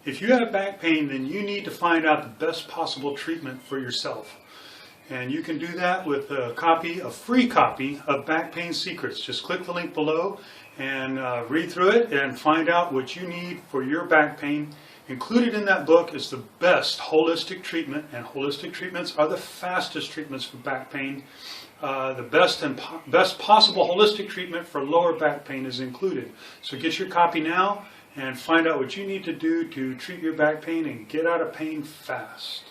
If you have back pain, then you need to find out the best possible treatment for yourself. And you can do that with a free copy of Back Pain Secrets. Just click the link below and read through it and find out what you need for your back pain. Included in that book is the best holistic treatment, and holistic treatments are the fastest treatments for back pain. The best possible holistic treatment for lower back pain is included. So get your copy now and find out what you need to do to treat your back pain and get out of pain fast.